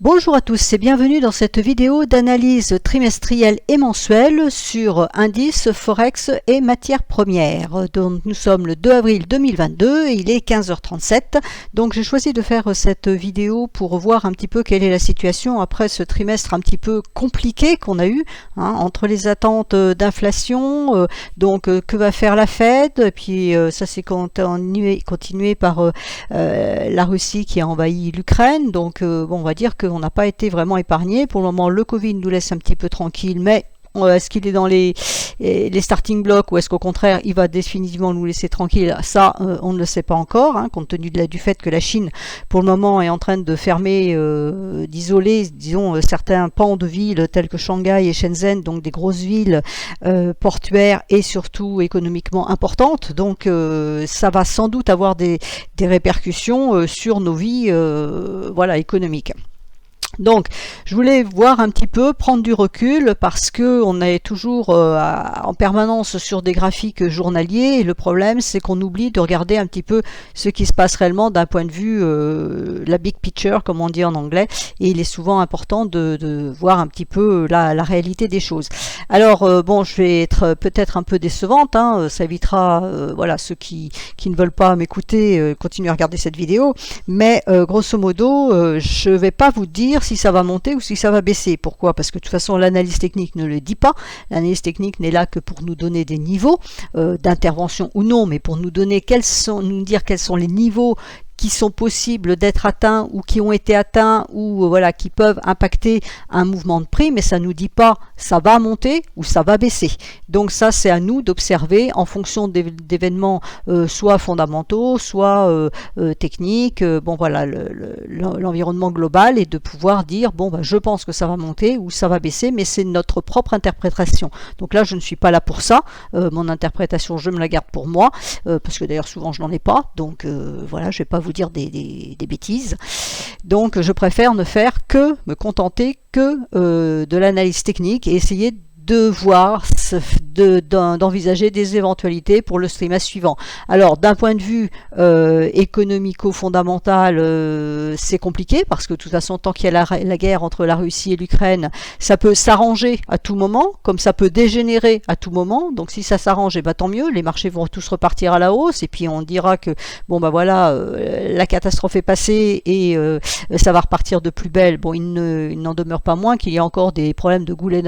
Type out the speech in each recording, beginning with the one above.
Bonjour à tous et bienvenue dans cette vidéo d'analyse trimestrielle et mensuelle sur indices, forex et matières premières. Donc nous sommes le 2 avril 2022 et il est 15h37. Donc j'ai choisi de faire cette vidéo pour voir un petit peu quelle est la situation après ce trimestre un petit peu compliqué qu'on a eu, entre les attentes d'inflation, que va faire la Fed, et puis ça s'est continué par la Russie qui a envahi l'Ukraine. Donc on va dire qu'on n'a pas été vraiment épargné. Pour le moment, le Covid nous laisse un petit peu tranquille, mais est-ce qu'il est dans les starting blocks ou est-ce qu'au contraire il va définitivement nous laisser tranquille? Ça, on ne le sait pas encore, compte tenu du fait que la Chine, pour le moment, est en train de fermer, d'isoler, disons, certains pans de villes tels que Shanghai et Shenzhen, donc des grosses villes portuaires et surtout économiquement importantes. Donc, ça va sans doute avoir des répercussions sur nos vies, économiques. Donc, je voulais voir un petit peu, prendre du recul, parce que on est toujours en permanence sur des graphiques journaliers, et le problème, c'est qu'on oublie de regarder un petit peu ce qui se passe réellement d'un point de vue, la big picture, comme on dit en anglais, et il est souvent important de voir un petit peu la réalité des choses. Alors, je vais être peut-être un peu décevante, ça évitera, ceux qui ne veulent pas m'écouter, continuer à regarder cette vidéo, mais grosso modo, je ne vais pas vous dire si ça va monter ou si ça va baisser. Pourquoi? Parce que de toute façon l'analyse technique ne le dit pas. L'analyse technique n'est là que pour nous donner des niveaux d'intervention ou non, mais pour nous donner nous dire quels sont les niveaux qui sont possibles d'être atteints ou qui ont été atteints ou qui peuvent impacter un mouvement de prix, mais ça ne nous dit pas ça va monter ou ça va baisser. Donc ça, c'est à nous d'observer en fonction d'événements soit fondamentaux, soit techniques, l'environnement global, et de pouvoir dire je pense que ça va monter ou ça va baisser, mais c'est notre propre interprétation. Donc là, je ne suis pas là pour ça. Mon interprétation, je me la garde pour moi, parce que d'ailleurs souvent je n'en ai pas, donc je ne vais pas vous dire des bêtises. Donc je préfère me contenter que de l'analyse technique et essayer de voir, d'envisager des éventualités pour le trimestre suivant. Alors d'un point de vue économico-fondamental, c'est compliqué parce que de toute façon, tant qu'il y a la guerre entre la Russie et l'Ukraine, ça peut s'arranger à tout moment, comme ça peut dégénérer à tout moment. Donc si ça s'arrange, tant mieux, les marchés vont tous repartir à la hausse, et puis on dira que la catastrophe est passée et ça va repartir de plus belle. Il n'en demeure pas moins qu'il y a encore des problèmes de goulet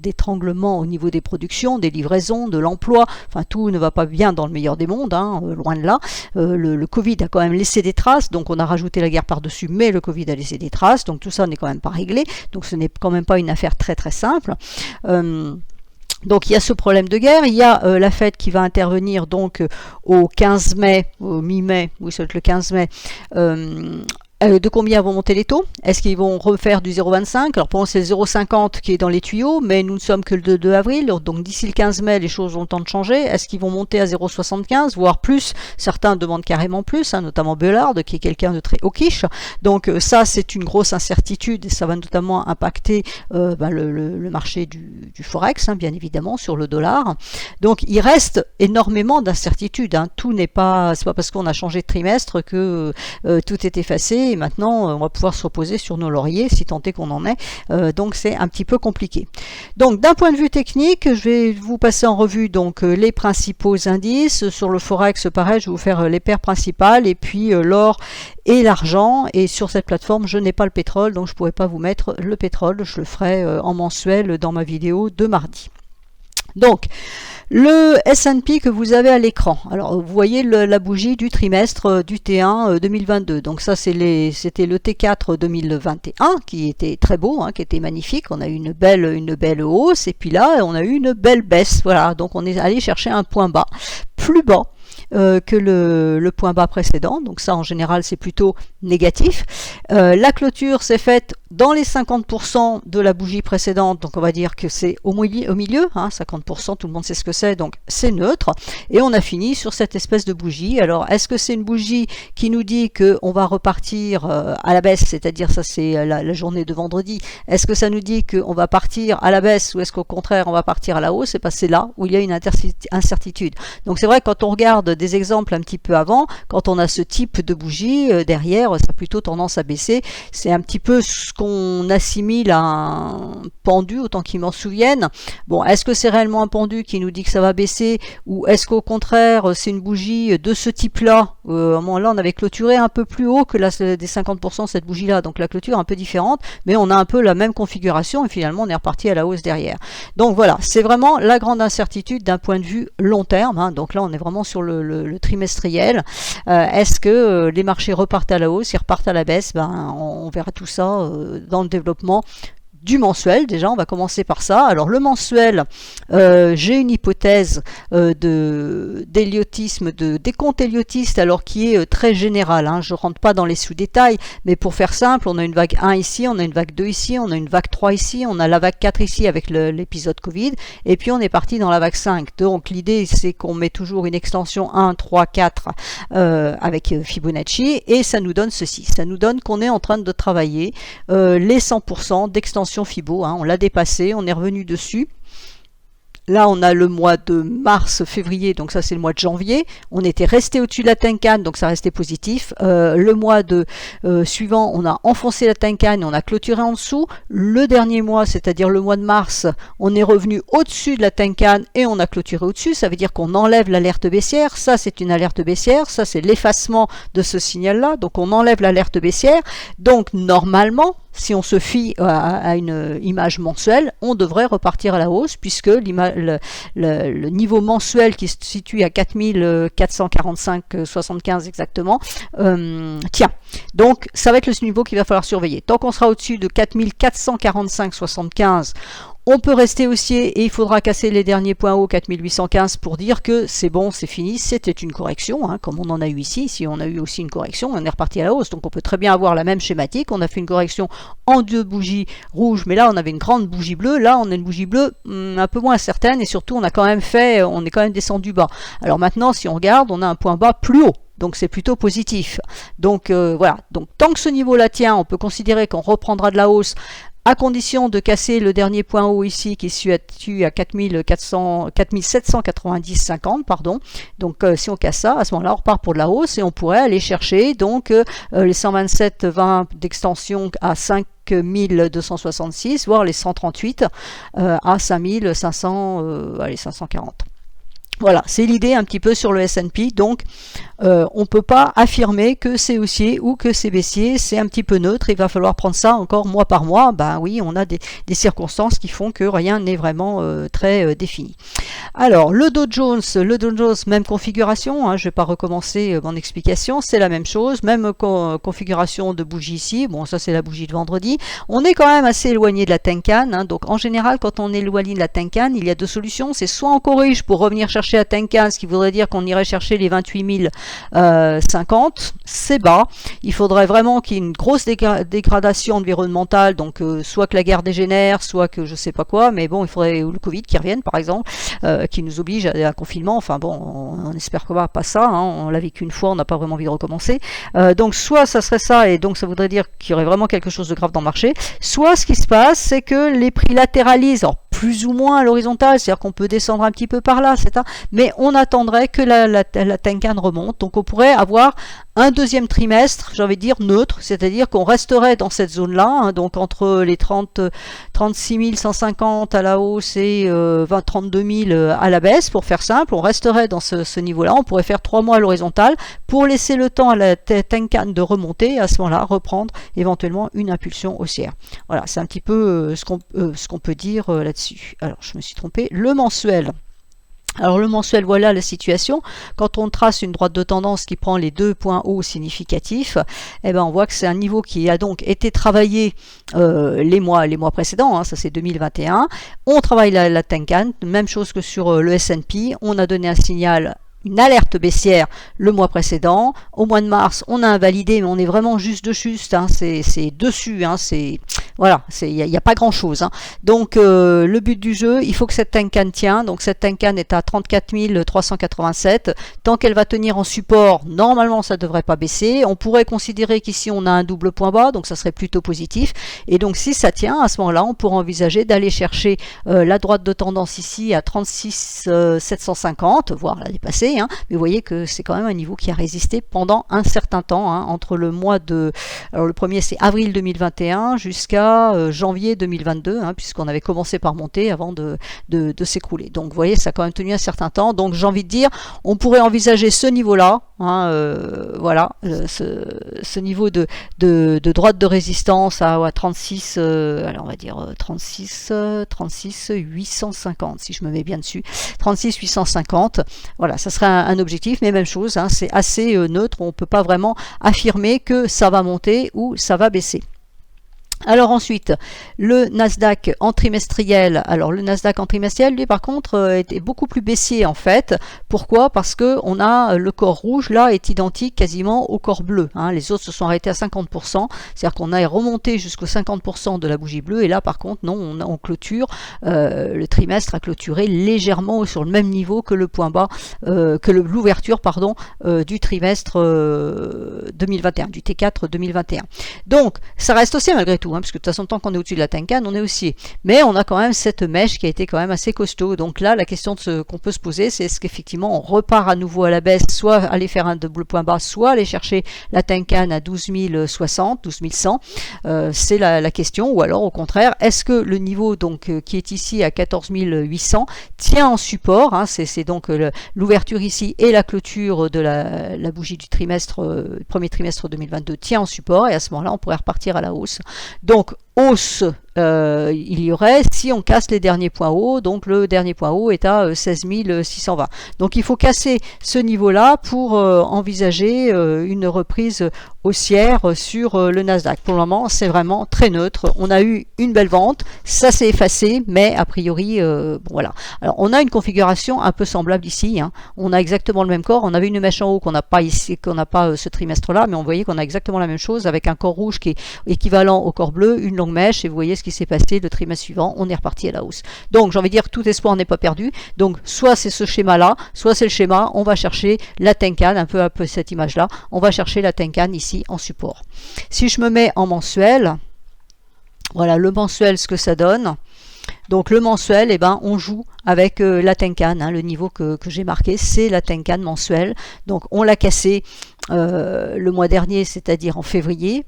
d'étranglement au niveau des productions, des livraisons, de l'emploi. Enfin, tout ne va pas bien dans le meilleur des mondes, loin de là. Le Covid a quand même laissé des traces, donc on a rajouté la guerre par-dessus, mais le Covid a laissé des traces, donc tout ça n'est quand même pas réglé. Donc ce n'est quand même pas une affaire très très simple. Donc il y a ce problème de guerre, il y a la Fed qui va intervenir donc au 15 mai, au mi-mai, oui c'est le 15 mai, de combien vont monter les taux? Est-ce qu'ils vont refaire du 0,25? Alors pour moi c'est le 0,50 qui est dans les tuyaux, mais nous ne sommes que le 2 avril, donc d'ici le 15 mai les choses ont le temps de changer. Est-ce qu'ils vont monter à 0,75, voire plus? Certains demandent carrément plus, notamment Bullard qui est quelqu'un de très hawkish. Donc ça c'est une grosse incertitude, et ça va notamment impacter le marché du forex, bien évidemment, sur le dollar. Donc il reste énormément d'incertitudes, tout n'est pas, c'est pas parce qu'on a changé de trimestre que tout est effacé. Et maintenant, on va pouvoir se reposer sur nos lauriers, si tant est qu'on en est. Donc, c'est un petit peu compliqué. Donc, d'un point de vue technique, je vais vous passer en revue les principaux indices. Sur le Forex, pareil, je vais vous faire les paires principales, et puis l'or et l'argent. Et sur cette plateforme, je n'ai pas le pétrole, donc je ne pourrai pas vous mettre le pétrole. Je le ferai en mensuel dans ma vidéo de mardi. Donc, le S&P que vous avez à l'écran, alors vous voyez la bougie du trimestre du T1 2022, donc ça c'était le T4 2021 qui était très beau, qui était magnifique, on a eu une belle hausse, et puis là on a eu une belle baisse, donc on est allé chercher un point bas, plus bas que le point bas précédent, donc ça en général c'est plutôt négatif. La clôture s'est faite dans les 50% de la bougie précédente, donc on va dire que c'est au milieu, hein, 50%, tout le monde sait ce que c'est, donc c'est neutre, et on a fini sur cette espèce de bougie. Alors, est-ce que c'est une bougie qui nous dit qu'on va repartir à la baisse, c'est-à-dire ça c'est la journée de vendredi, est-ce que ça nous dit qu'on va partir à la baisse ou est-ce qu'au contraire on va partir à la hausse? Et bien c'est là où il y a une incertitude. Donc c'est vrai que quand on regarde des exemples un petit peu avant, quand on a ce type de bougie, derrière ça a plutôt tendance à baisser. C'est un petit peu ce qu'on assimile à un pendu, autant qu'ils m'en souviennent. Bon, est-ce que c'est réellement un pendu qui nous dit que ça va baisser ou est-ce qu'au contraire c'est une bougie de ce type-là? Là on avait clôturé un peu plus haut que des 50% cette bougie-là, donc la clôture est un peu différente, mais on a un peu la même configuration et finalement on est reparti à la hausse derrière. Donc voilà, c'est vraiment la grande incertitude d'un point de vue long terme, hein. Donc là on est vraiment sur le trimestriel. Est-ce que les marchés repartent à la hausse, ils repartent à la baisse? On verra tout ça dans le développement du mensuel. Déjà, on va commencer par ça. Alors, le mensuel, j'ai une hypothèse d'héliotisme, de décompte héliotiste, alors qui est très générale, hein. Je ne rentre pas dans les sous-détails, mais pour faire simple, on a une vague 1 ici, on a une vague 2 ici, on a une vague 3 ici, on a la vague 4 ici avec l'épisode Covid, et puis on est parti dans la vague 5. Donc, l'idée, c'est qu'on met toujours une extension 1, 3, 4 avec Fibonacci, et ça nous donne ceci. Ça nous donne qu'on est en train de travailler les 100% d'extension Fibo, hein, on l'a dépassé, on est revenu dessus. Là, on a le mois de mars, février, donc ça c'est le mois de janvier. On était resté au-dessus de la Tenkan, donc ça restait positif. Le mois suivant, on a enfoncé la Tenkan et on a clôturé en dessous. Le dernier mois, c'est-à-dire le mois de mars, on est revenu au-dessus de la Tenkan et on a clôturé au-dessus. Ça veut dire qu'on enlève l'alerte baissière. Ça, c'est une alerte baissière. Ça, c'est l'effacement de ce signal-là. Donc, on enlève l'alerte baissière. Donc, normalement, si on se fie à une image mensuelle, on devrait repartir à la hausse puisque le niveau mensuel qui se situe à 4445,75 exactement tient. Donc ça va être le niveau qu'il va falloir surveiller. Tant qu'on sera au-dessus de 4445,75, on peut rester haussier et il faudra casser les derniers points hauts 4815 pour dire que c'est bon, c'est fini, c'était une correction, hein, comme on en a eu ici. Ici, on a eu aussi une correction, on est reparti à la hausse. Donc on peut très bien avoir la même schématique. On a fait une correction en 2 bougies rouges, mais là on avait une grande bougie bleue. Là on a une bougie bleue un peu moins certaine et surtout on est quand même descendu bas. Alors maintenant, si on regarde, on a un point bas plus haut. Donc c'est plutôt positif. Donc voilà. Donc tant que ce niveau-là tient, on peut considérer qu'on reprendra de la hausse à condition de casser le dernier point haut ici qui se situe à 4790,50 pardon. Donc si on casse ça, à ce moment-là on repart pour de la hausse et on pourrait aller chercher donc les 127,20 d'extension à 5266, voire les 138 à 5500, allez 540. Voilà, c'est l'idée un petit peu sur le S&P. Donc, on ne peut pas affirmer que c'est haussier ou que c'est baissier. C'est un petit peu neutre. Il va falloir prendre ça encore mois par mois. Ben oui, on a des circonstances qui font que rien n'est vraiment très défini. Alors, le Dow Jones, même configuration. Hein, je ne vais pas recommencer mon explication. C'est la même chose. Même configuration de bougie ici. Bon, ça, c'est la bougie de vendredi. On est quand même assez éloigné de la Tenkan. Hein, donc, en général, quand on est éloigné de la Tenkan, il y a deux solutions. C'est soit on corrige pour revenir chercher à Tenkan, ce qui voudrait dire qu'on irait chercher les 28 050, c'est bas. Il faudrait vraiment qu'il y ait une grosse dégradation environnementale, donc soit que la guerre dégénère, soit que je sais pas quoi, mais bon, il faudrait le Covid qui revienne par exemple, qui nous oblige à un confinement. Enfin bon, on espère pas ça, hein. On l'a vécu une fois, on n'a pas vraiment envie de recommencer. Donc soit ça serait ça, et donc ça voudrait dire qu'il y aurait vraiment quelque chose de grave dans le marché, soit ce qui se passe, c'est que les prix latéralisent, alors plus ou moins à l'horizontale, c'est-à-dire qu'on peut descendre un petit peu par là, mais on attendrait que la Tenkan remonte. Donc on pourrait avoir un deuxième trimestre, j'ai envie de dire neutre, c'est-à-dire qu'on resterait dans cette zone-là, hein, donc entre les 36 150 à la hausse et 32 000 à la baisse, pour faire simple. On resterait dans ce niveau-là. On pourrait faire 3 mois à l'horizontale pour laisser le temps à la Tenkan de remonter et à ce moment-là reprendre éventuellement une impulsion haussière. Voilà, c'est un petit peu ce qu'on peut dire là-dessus. Alors, je me suis trompée. Le mensuel. Alors le mensuel, voilà la situation. Quand on trace une droite de tendance qui prend les 2 points hauts significatifs, eh ben on voit que c'est un niveau qui a donc été travaillé les mois précédents, hein, ça c'est 2021. On travaille la Tenkan, même chose que sur le S&P. On a donné un signal, une alerte baissière le mois précédent. Au mois de mars, on a invalidé, mais on est vraiment juste dessus, hein, c'est dessus, hein, Voilà, il n'y a pas grand chose, hein. Donc le but du jeu, il faut que cette Tenkan tient. Donc cette Tenkan est à 34 387. Tant qu'elle va tenir en support, normalement ça ne devrait pas baisser. On pourrait considérer qu'ici on a un double point bas, donc ça serait plutôt positif. Et donc si ça tient, à ce moment-là, on pourra envisager d'aller chercher la droite de tendance ici à 36 750, voire la dépasser, hein. Mais vous voyez que c'est quand même un niveau qui a résisté pendant un certain temps, hein, entre le mois de... Alors le premier c'est avril 2021 jusqu'à janvier 2022, hein, puisqu'on avait commencé par monter avant de s'écrouler. Donc vous voyez, ça a quand même tenu un certain temps. Donc j'ai envie de dire, on pourrait envisager ce niveau-là, hein, voilà, ce niveau de droite de résistance à 36, alors on va dire 36 850, si je me mets bien dessus, 36 850, voilà, ça serait un objectif, mais même chose, hein, c'est assez neutre, on ne peut pas vraiment affirmer que ça va monter ou ça va baisser. Alors ensuite, le Nasdaq en trimestriel. Alors le Nasdaq en trimestriel, lui par contre, est beaucoup plus baissier en fait. Pourquoi? Parce que on a le corps rouge là est identique quasiment au corps bleu, hein. Les autres se sont arrêtés à 50%, c'est-à-dire qu'on a remonté jusqu'au 50% de la bougie bleue, et là par contre non, on clôture, le trimestre a clôturé légèrement sur le même niveau que le point bas, que l'ouverture pardon du trimestre 2021, du T4 2021. Donc ça reste haussier malgré tout, hein, parce que de toute façon tant qu'on est au-dessus de la Tenkan on est haussier, mais on a quand même cette mèche qui a été quand même assez costaud. Donc là la question qu'on peut se poser, c'est est-ce qu'effectivement on repart à nouveau à la baisse, soit aller faire un double point bas, soit aller chercher la Tenkan à 12 060, 12 100, c'est la question, ou alors au contraire est-ce que le niveau donc qui est ici à 14 800 tient en support, hein, c'est donc l'ouverture ici et la clôture de la bougie du trimestre, premier trimestre 2022 tient en support, et à ce moment là on pourrait repartir à la hausse. Donc hausse il y aurait si on casse les derniers points hauts. Donc le dernier point haut est à 16 620. Donc il faut casser ce niveau là pour envisager une reprise haussière sur le Nasdaq. Pour le moment c'est vraiment très neutre, on a eu une belle vente, ça s'est effacé, mais a priori bon, voilà. Alors on a une configuration un peu semblable ici, hein. On a exactement le même corps, on avait une mèche en haut qu'on n'a pas ici, qu'on n'a pas ce trimestre là, mais on voyait qu'on a exactement la même chose avec un corps rouge qui est équivalent au corps bleu, une longue mèche, et vous voyez ce qui s'est passé le trimestre suivant, on est reparti à la hausse. Donc j'ai envie de dire tout espoir n'est pas perdu. Donc soit c'est ce schéma là, soit c'est le schéma, on va chercher la Tenkan, un peu cette image là, on va chercher la Tenkan ici en support. Si je me mets en mensuel, voilà le mensuel ce que ça donne. Donc le mensuel, eh ben, on joue avec la Tenkan, hein, le niveau que j'ai marqué, c'est la Tenkan mensuelle. Donc on l'a cassé le mois dernier, c'est-à-dire en février.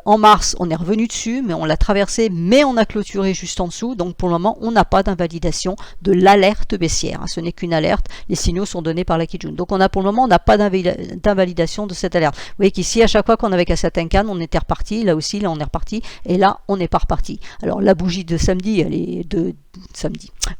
En mars, on est revenu dessus, mais on l'a traversé, mais on a clôturé juste en dessous. Donc pour le moment, on n'a pas d'invalidation de l'alerte baissière, hein. Ce n'est qu'une alerte. Les signaux sont donnés par la Kijun. Donc on a pour le moment, on n'a pas d'invalidation de cette alerte. Vous voyez qu'ici, à chaque fois qu'on avait cassé la Tenkan, on était reparti. Là aussi, là on est reparti. Et là, on n'est pas reparti. Alors la bougie de samedi, elle est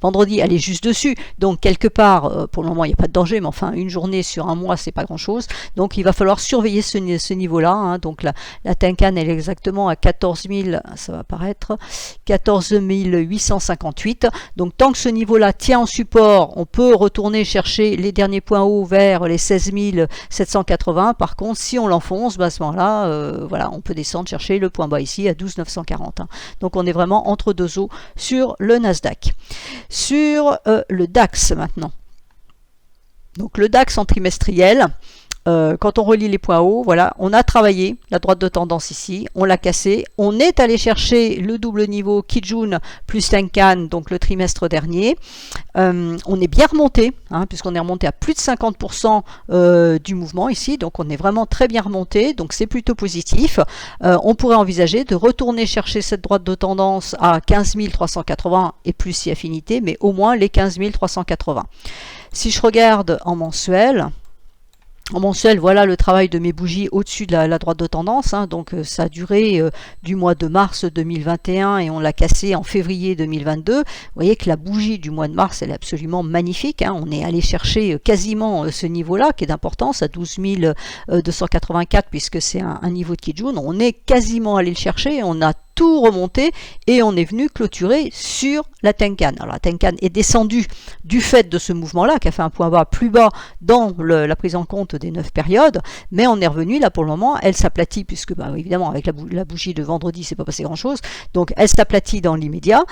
vendredi, elle est juste dessus. Donc quelque part, pour le moment, il n'y a pas de danger, mais enfin, une journée sur un mois, c'est pas grand-chose. Donc il va falloir surveiller ce niveau-là, hein. Donc la Tenkan, elle est exactement à 14 000, ça va apparaître, 14 858. Donc tant que ce niveau-là tient en support, on peut retourner chercher les derniers points hauts vers les 16 780. Par contre, si on l'enfonce, bah, à ce moment-là, voilà, on peut descendre chercher le point bas ici à 12 940, hein. Donc on est vraiment entre deux eaux sur le Nasdaq. Sur le DAX maintenant. Donc le DAX en trimestriel, quand on relie les points hauts, voilà, on a travaillé la droite de tendance ici, on l'a cassé, on est allé chercher le double niveau Kijun plus Tenkan, donc le trimestre dernier. On est bien remonté, hein, puisqu'on est remonté à plus de 50% du mouvement ici, donc on est vraiment très bien remonté, donc c'est plutôt positif. On pourrait envisager de retourner chercher cette droite de tendance à 15 380 et plus si affinité, mais au moins les 15 380. Si je regarde en mensuel, voilà le travail de mes bougies au-dessus de la droite de tendance, hein. Donc ça a duré du mois de mars 2021 et on l'a cassé en février 2022. Vous voyez que la bougie du mois de mars, elle est absolument magnifique, hein. On est allé chercher quasiment ce niveau-là qui est d'importance à 12 284 puisque c'est un niveau de Kijun. On est quasiment allé le chercher, on a tout remonté et on est venu clôturer sur la Tenkan. Alors la Tenkan est descendue du fait de ce mouvement-là, qui a fait un point bas plus bas dans la prise en compte des 9 périodes, mais on est revenu là pour le moment, elle s'aplatit, puisque évidemment avec la bougie de vendredi, c'est pas passé grand-chose, donc elle s'aplatit dans l'immédiat.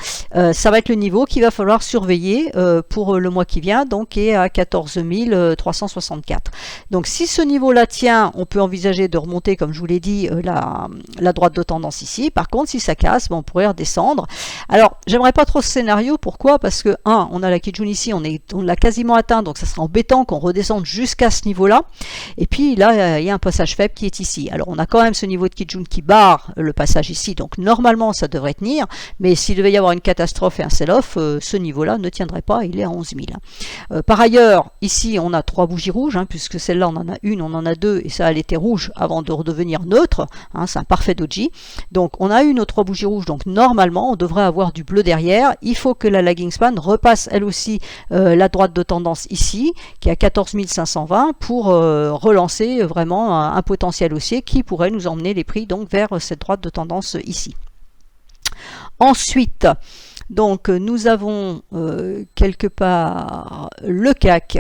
Ça va être le niveau qu'il va falloir surveiller pour le mois qui vient, donc qui est à 14 364. Donc si ce niveau-là tient, on peut envisager de remonter, comme je vous l'ai dit, la droite de tendance ici. Par contre, si ça casse, on pourrait redescendre. Alors, j'aimerais pas trop ce scénario. Pourquoi? Parce que, on a la Kijun ici, on l'a quasiment atteint, donc ça serait embêtant qu'on redescende jusqu'à ce niveau-là. Et puis là, il y a un passage faible qui est ici. Alors, on a quand même ce niveau de Kijun qui barre le passage ici, donc normalement, ça devrait tenir. Mais s'il devait y avoir une catastrophe et un sell-off, ce niveau-là ne tiendrait pas, il est à 11 000. Par ailleurs, ici, on a 3 bougies rouges, puisque celle-là, on en a une, on en a 2, et ça, elle était rouge avant de redevenir neutre. C'est un parfait doji. Donc, on a une aux 3 bougies rouges, donc normalement, on devrait avoir du bleu derrière. Il faut que la lagging span repasse elle aussi la droite de tendance ici, qui est à 14 520, pour relancer vraiment un potentiel haussier qui pourrait nous emmener les prix donc vers cette droite de tendance ici. Ensuite, donc nous avons quelque part le CAC.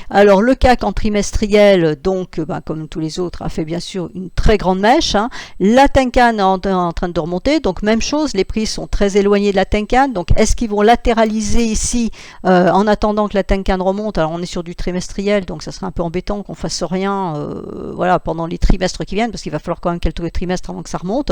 Alors le CAC en trimestriel, donc comme tous les autres, a fait bien sûr une très grande mèche. La Tenkan est en train de remonter, donc même chose, les prix sont très éloignés de la Tenkan. Donc est-ce qu'ils vont latéraliser ici en attendant que la Tenkan remonte? Alors on est sur du trimestriel, donc ça serait un peu embêtant qu'on fasse rien voilà, pendant les trimestres qui viennent, parce qu'il va falloir quand même quelques trimestres avant que ça remonte.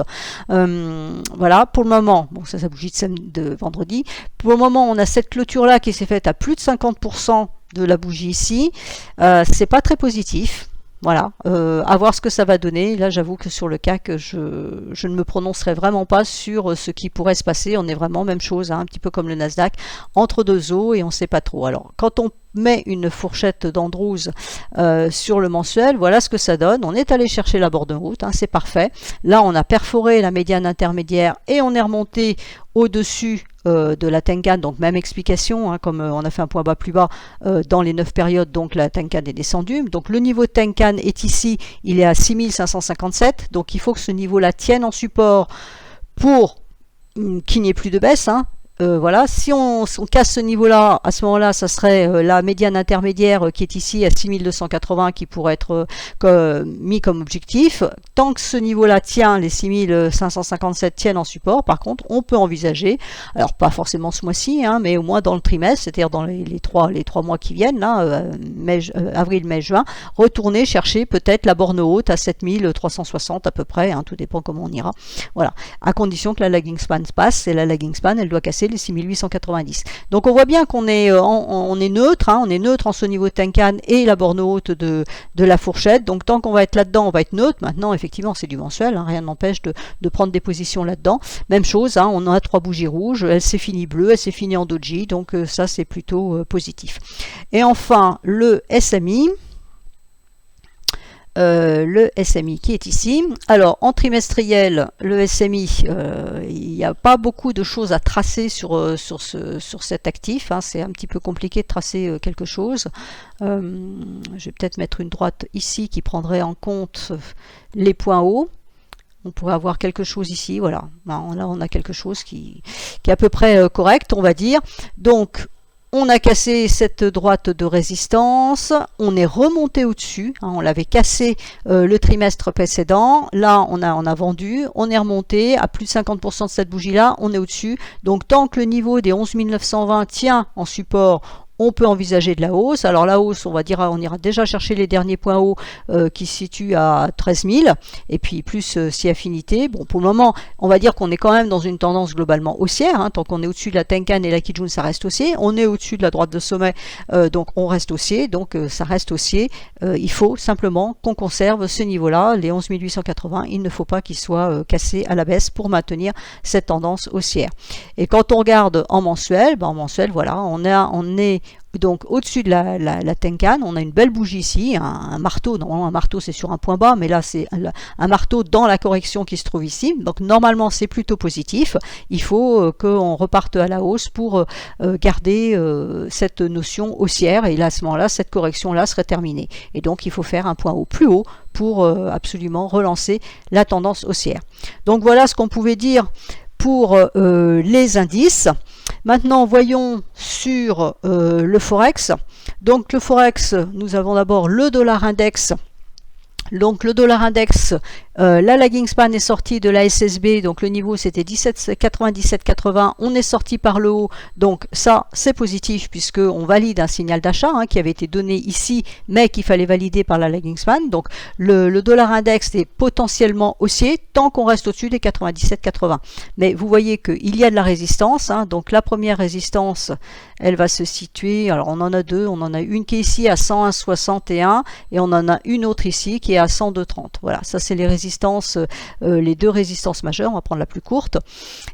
Voilà, pour le moment, bon ça bougie de vendredi. Pour le moment, on a cette clôture-là qui s'est faite à plus de 50% de la bougie ici. C'est pas très positif. Voilà, à voir ce que ça va donner. Là, j'avoue que sur le CAC, je ne me prononcerai vraiment pas sur ce qui pourrait se passer. On est vraiment même chose, un petit peu comme le Nasdaq, entre deux eaux et on ne sait pas trop. Alors, quand on met une fourchette d'Andrews sur le mensuel, voilà ce que ça donne. On est allé chercher la bord de route, c'est parfait. Là, on a perforé la médiane intermédiaire et on est remonté au-dessus de la Tenkan, donc même explication, comme on a fait un point bas plus bas dans les 9 périodes, donc la Tenkan est descendue. Donc le niveau de Tenkan est ici, il est à 6557, donc il faut que ce niveau-là tienne en support pour qu'il n'y ait plus de baisse. Voilà, si on casse ce niveau-là, à ce moment-là, ça serait la médiane intermédiaire qui est ici à 6280 qui pourrait être mis comme objectif. Tant que ce niveau-là tient, les 6557 tiennent en support, par contre, on peut envisager, alors pas forcément ce mois-ci, mais au moins dans le trimestre, c'est-à-dire dans les trois mois qui viennent, là, avril, mai, juin, retourner chercher peut-être la borne haute à 7360 à peu près, tout dépend comment on ira. Voilà, à condition que la lagging span passe, et la lagging span, elle doit casser les 6890. Donc on voit bien qu'on est, on est neutre, on est neutre en ce niveau de Tenkan et la borne haute de la fourchette. Donc tant qu'on va être là-dedans, on va être neutre. Maintenant, effectivement, c'est du mensuel, rien ne m'empêche de prendre des positions là-dedans. Même chose, on a 3 bougies rouges, elle s'est finie bleue, elle s'est finie en doji, donc ça c'est plutôt positif. Et enfin, le SMI. Le SMI qui est ici. Alors en trimestriel, le SMI, il n'y a pas beaucoup de choses à tracer sur cet actif, c'est un petit peu compliqué de tracer quelque chose. Je vais peut-être mettre une droite ici qui prendrait en compte les points hauts. On pourrait avoir quelque chose ici, voilà. Là on a quelque chose qui est à peu près correct, on va dire. Donc on a cassé cette droite de résistance, on est remonté au-dessus, on l'avait cassé le trimestre précédent, là on a vendu, on est remonté à plus de 50% de cette bougie-là, on est au-dessus. Donc tant que le niveau des 11 920 tient en support, on peut envisager de la hausse. Alors la hausse, on va dire, on ira déjà chercher les derniers points hauts qui se situent à 13 000 et puis plus si affinité. Bon, pour le moment, on va dire qu'on est quand même dans une tendance globalement haussière. Tant qu'on est au-dessus de la Tenkan et la Kijun, ça reste haussier. On est au-dessus de la droite de sommet, donc on reste haussier. Donc ça reste haussier. Il faut simplement qu'on conserve ce niveau-là, les 11 880. Il ne faut pas qu'il soit cassé à la baisse pour maintenir cette tendance haussière. Et quand on regarde en mensuel, voilà, on est donc au-dessus de la Tenkan, on a une belle bougie ici, un marteau. Normalement un marteau c'est sur un point bas, mais là c'est un marteau dans la correction qui se trouve ici. Donc normalement c'est plutôt positif. Il faut qu'on reparte à la hausse pour garder cette notion haussière, et là à ce moment-là cette correction là serait terminée. Et donc il faut faire un point haut plus haut pour absolument relancer la tendance haussière. Donc voilà ce qu'on pouvait dire pour les indices. Maintenant, voyons sur le Forex. Donc le Forex, nous avons d'abord le dollar index. Donc le dollar index, la lagging span est sortie de la SSB, donc le niveau c'était 97,80, on est sorti par le haut, donc ça c'est positif puisque on valide un signal d'achat qui avait été donné ici, mais qu'il fallait valider par la lagging span. Donc le dollar index est potentiellement haussier tant qu'on reste au-dessus des 97,80. Mais vous voyez qu'il y a de la résistance, donc la première résistance, elle va se situer, alors on en a deux, on en a une qui est ici à 101,61 et on en a une autre ici qui est à 102,30. Voilà, ça c'est les résistances, les deux résistances majeures. On va prendre la plus courte.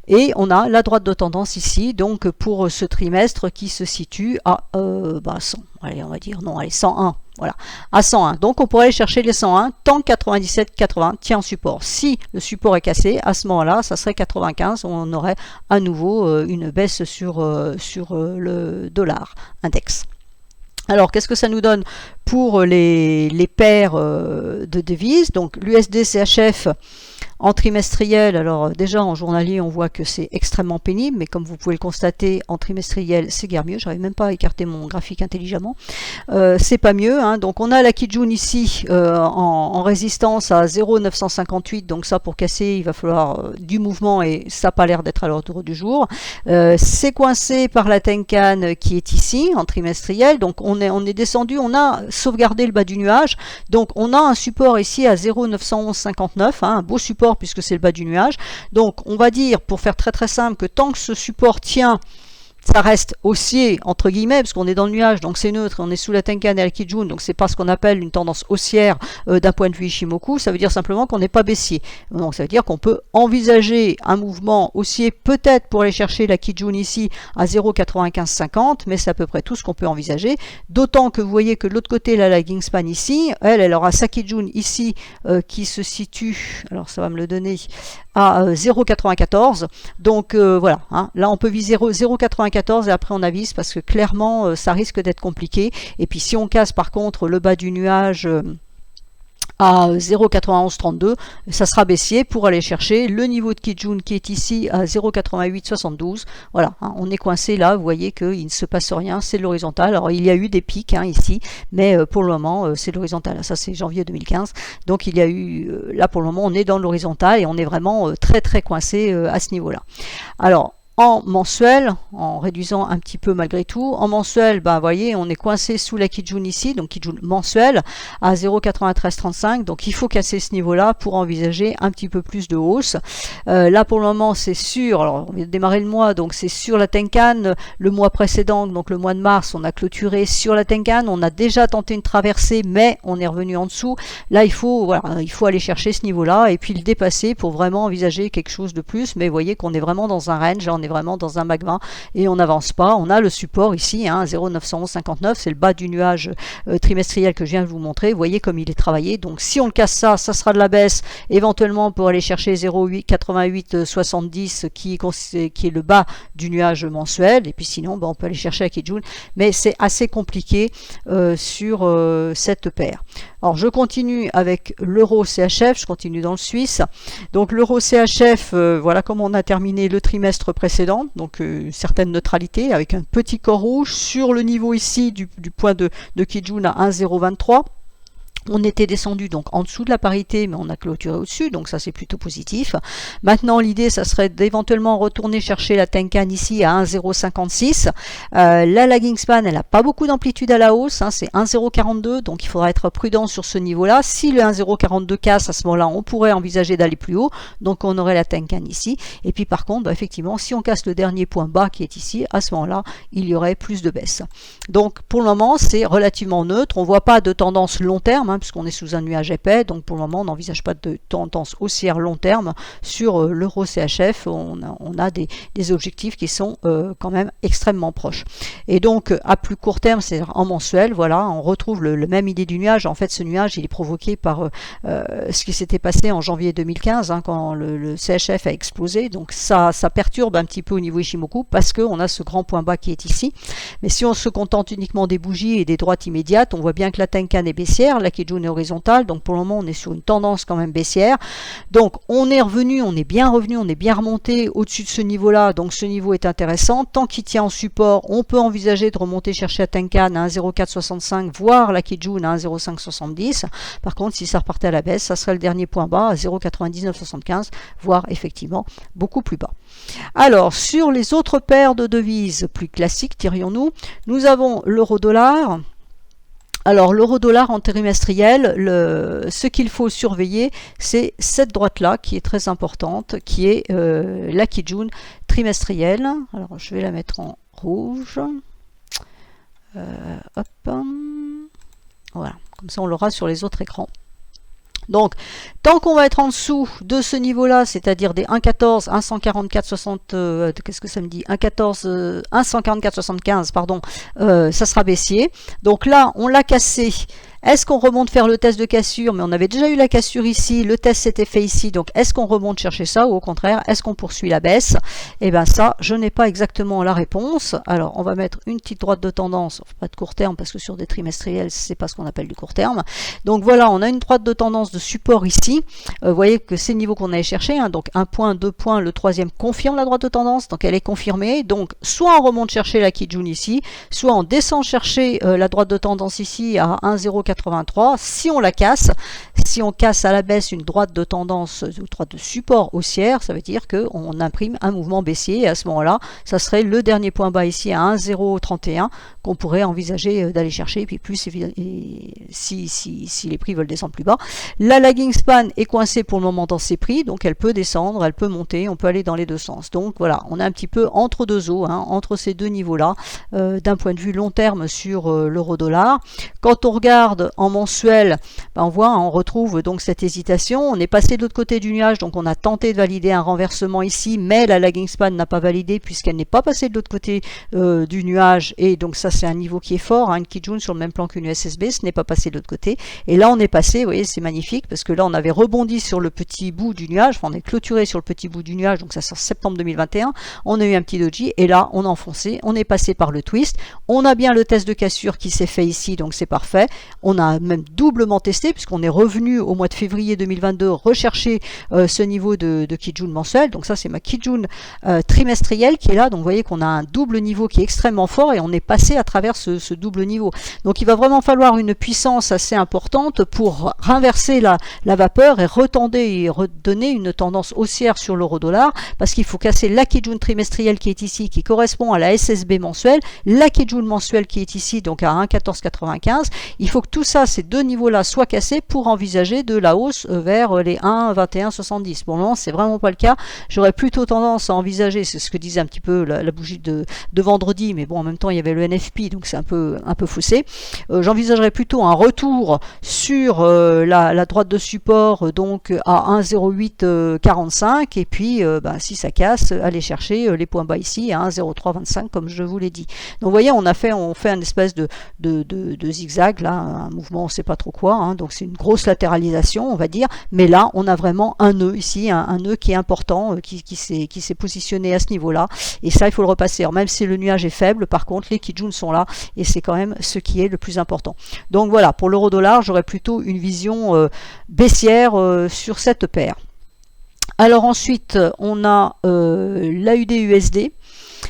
Et on a la droite de tendance ici, donc pour ce trimestre qui se situe à 100. Allez, on va dire, non, allez, 101. Voilà, à 101. Donc on pourrait aller chercher les 101 tant que 97,80 tient en support. Si le support est cassé, à ce moment-là, ça serait 95. On aurait à nouveau une baisse sur le dollar index. Alors, qu'est-ce que ça nous donne pour les paires de devises? Donc, l'USD-CHF en trimestriel, alors déjà en journalier, on voit que c'est extrêmement pénible, mais comme vous pouvez le constater, en trimestriel, c'est guère mieux. J'arrive même pas à écarter mon graphique intelligemment. C'est pas mieux. Donc, on a la Kijun ici en résistance à 0,958. Donc, ça, pour casser, il va falloir du mouvement et ça n'a pas l'air d'être à l'ordre du jour. C'est coincé par la Tenkan qui est ici en trimestriel. Donc, on est descendu, on a sauvegardé le bas du nuage. Donc, on a un support ici à 0,911,59, un beau support puisque c'est le bas du nuage. Donc on va dire, pour faire très très simple, que tant que ce support tient, ça reste haussier entre guillemets parce qu'on est dans le nuage, donc c'est neutre, on est sous la Tenkan et la Kijun, donc c'est pas ce qu'on appelle une tendance haussière d'un point de vue Ishimoku. Ça veut dire simplement qu'on n'est pas baissier. Donc ça veut dire qu'on peut envisager un mouvement haussier peut-être pour aller chercher la Kijun ici à 0,9550, mais c'est à peu près tout ce qu'on peut envisager. D'autant que vous voyez que de l'autre côté la lagging span ici, elle aura sa Kijun ici qui se situe, alors ça va me le donner, à 0,94. Donc voilà, là on peut viser 0,94 et après on avise parce que clairement ça risque d'être compliqué. Et puis si on casse par contre le bas du nuage à 0,9132, ça sera baissier pour aller chercher le niveau de Kijun qui est ici à 0,8872. Voilà, on est coincé là, vous voyez qu'il ne se passe rien, c'est de l'horizontal. Alors il y a eu des pics ici, mais pour le moment c'est l'horizontal. Ça c'est janvier 2015, donc il y a eu, là pour le moment on est dans l'horizontal et on est vraiment très très coincé à ce niveau-là. Alors, en mensuel, en réduisant un petit peu malgré tout, en mensuel, vous voyez, on est coincé sous la Kijun ici, donc Kijun mensuel à 0,9335, donc il faut casser ce niveau-là pour envisager un petit peu plus de hausse. Là pour le moment c'est sûr, alors on vient de démarrer le mois, donc c'est sur la Tenkan, le mois précédent, donc le mois de mars, on a clôturé sur la Tenkan, on a déjà tenté une traversée, mais on est revenu en dessous. Là il faut aller chercher ce niveau-là et puis le dépasser pour vraiment envisager quelque chose de plus, mais vous voyez qu'on est vraiment dans un range, on est vraiment dans un magma et on n'avance pas. On a le support ici, 0,911,59, c'est le bas du nuage trimestriel que je viens de vous montrer. Vous voyez comme il est travaillé. Donc si on le casse ça sera de la baisse, éventuellement pour aller chercher 0,8870 qui est le bas du nuage mensuel. Et puis sinon, on peut aller chercher la Kijun, mais c'est assez compliqué sur cette paire. Alors je continue avec l'euro CHF, je continue dans le suisse. Donc l'euro CHF, voilà comment on a terminé le trimestre précédent, donc une certaine neutralité avec un petit corps rouge sur le niveau ici du point de Kijun à 1,023. On était descendu donc en dessous de la parité, mais on a clôturé au-dessus, donc ça c'est plutôt positif. Maintenant l'idée ça serait d'éventuellement retourner chercher la Tenkan ici à 1,056. La lagging span elle n'a pas beaucoup d'amplitude à la hausse, c'est 1,042, donc il faudra être prudent sur ce niveau-là. Si le 1,042 casse, à ce moment-là on pourrait envisager d'aller plus haut, donc on aurait la Tenkan ici. Et puis par contre, effectivement, si on casse le dernier point bas qui est ici, à ce moment-là il y aurait plus de baisse. Donc pour le moment c'est relativement neutre, on ne voit pas de tendance long terme, terme, hein, puisqu'on est sous un nuage épais, donc pour le moment on n'envisage pas de tendance haussière long terme sur l'euro CHF. On a des objectifs qui sont quand même extrêmement proches. Et donc à plus court terme, c'est en mensuel, voilà, on retrouve le même idée du nuage. En fait, ce nuage il est provoqué par ce qui s'était passé en janvier 2015, hein, quand le CHF a explosé. Donc ça perturbe un petit peu au niveau Ishimoku parce qu'on a ce grand point bas qui est ici. Mais si on se contente uniquement des bougies et des droites immédiates, on voit bien que la Tenkan est baissière, la Kijun est horizontale, donc pour le moment on est sur une tendance quand même baissière. Donc on est revenu, on est bien remonté au-dessus de ce niveau-là, donc ce niveau est intéressant. Tant qu'il tient en support, on peut envisager de remonter chercher la Tenkan à 1,0465, voire la Kijun à 1,0570. Par contre, si ça repartait à la baisse, ça serait le dernier point bas à 0,9975, voire effectivement beaucoup plus bas. Alors, sur les autres paires de devises plus classiques, dirions-nous, nous avons l'euro-dollar. Alors, l'euro-dollar en trimestriel, ce qu'il faut surveiller, c'est cette droite-là qui est très importante, qui est la Kijun trimestrielle. Alors, je vais la mettre en rouge. Hop. Voilà, comme ça on l'aura sur les autres écrans. Donc, tant qu'on va être en dessous de ce niveau-là, c'est-à-dire des 1,14, 1,144, 60, qu'est-ce que ça me dit 1,14, 1,144, 75, pardon, ça sera baissier. Donc là, on l'a cassé. Est-ce qu'on remonte faire le test de cassure? Mais on avait déjà eu la cassure ici, le test s'était fait ici, donc est-ce qu'on remonte chercher ça ou au contraire, est-ce qu'on poursuit la baisse? Et bien ça, je n'ai pas exactement la réponse. Alors, on va mettre une petite droite de tendance, pas de court terme, parce que sur des trimestriels, c'est pas ce qu'on appelle du court terme. Donc voilà, on a une droite de tendance de support ici. Vous voyez que c'est le niveau qu'on allait chercher, hein, donc 1 point, 2 points, le troisième confirme la droite de tendance, donc elle est confirmée. Donc, soit on remonte chercher la Kijun ici, soit on descend chercher la droite de tendance ici à 1,083. Si on la casse, si on casse à la baisse une droite de tendance ou droite de support haussière, ça veut dire qu'on imprime un mouvement baissier et à ce moment-là, ça serait le dernier point bas ici à 1,031 qu'on pourrait envisager d'aller chercher, et puis plus si les prix veulent descendre plus bas. La lagging span est coincée pour le moment dans ses prix, donc elle peut descendre, elle peut monter, on peut aller dans les deux sens. Donc voilà, on est un petit peu entre deux eaux, hein, entre ces deux niveaux-là, d'un point de vue long terme sur l'euro-dollar. Quand on regarde en mensuel, ben on voit, hein, on retrouve donc cette hésitation. On est passé de l'autre côté du nuage, donc on a tenté de valider un renversement ici, mais la lagging span n'a pas validé puisqu'elle n'est pas passée de l'autre côté du nuage, et donc ça c'est un niveau qui est fort, hein, une Kijun sur le même plan qu'une USSB, ce n'est pas passé de l'autre côté. Et là on est passé, vous voyez, c'est magnifique parce que là on avait rebondi sur le petit bout du nuage, enfin on est clôturé sur le petit bout du nuage, donc ça sort septembre 2021. On a eu un petit doji et là on a enfoncé, on est passé par le twist. On a bien le test de cassure qui s'est fait ici, donc c'est parfait. On a même doublement testé puisqu'on est revenu au mois de février 2022 rechercher ce niveau de Kijun mensuel. Donc ça c'est ma Kijun trimestrielle qui est là. Donc vous voyez qu'on a un double niveau qui est extrêmement fort et on est passé à travers ce double niveau. Donc il va vraiment falloir une puissance assez importante pour renverser la vapeur et retendre et redonner une tendance haussière sur l'euro-dollar, parce qu'il faut casser la Kijun trimestrielle qui est ici, qui correspond à la SSB mensuelle, la Kijun mensuelle qui est ici, donc à 1,1495. Il faut que tout ça, ces deux niveaux-là, soient cassés pour envisager de la hausse vers les 1,2170. Pour le moment, c'est vraiment pas le cas. J'aurais plutôt tendance à envisager, c'est ce que disait un petit peu la bougie de vendredi, mais bon, en même temps, il y avait le NFP, donc c'est un peu faussé. J'envisagerais plutôt un retour sur la droite de support, donc à 1,0845, et puis si ça casse, aller chercher les points bas ici à 1,0325 comme je vous l'ai dit. Donc vous voyez, on fait une espèce de zigzag là, un mouvement on ne sait pas trop quoi, hein, donc c'est une grosse latéralisation on va dire, mais là on a vraiment un nœud ici, un nœud qui est important, qui s'est positionné à ce niveau là, et ça il faut le repasser. Alors, même si le nuage est faible, par contre les Kijun sont là et c'est quand même ce qui est le plus important. Donc voilà, pour l'euro-dollar j'aurais plutôt une vision baissière sur cette paire. Alors ensuite on a l'AUD-USD.